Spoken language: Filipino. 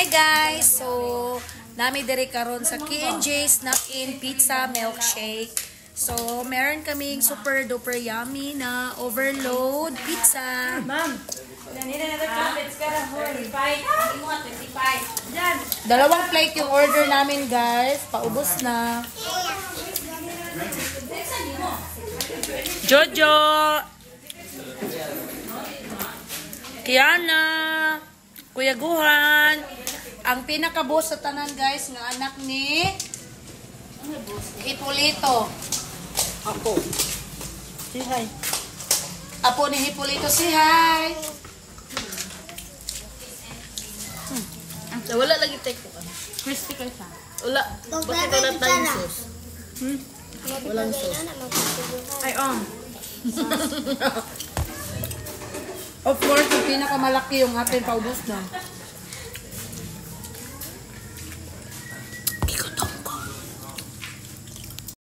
Hi guys! So, nami diri karon sa K&J Snack In Pizza Milkshake. So, meron kaming super duper yummy na overload pizza. Ma'am, Dalawang plate yung order namin guys. Paubos na. Jojo! Kiana! Kuya Guhan! Ang pinaka-boss sa tanan guys, nga anak ni Hipolito. Apo. Say hi. Apo ni Hipolito, say hi. wala lagi take ko. Crispy ka siya. Wala. Bakit wala tayong sauce? Walang sauce. Ay, Of course, yung pinakamalaki yung atin paubos na.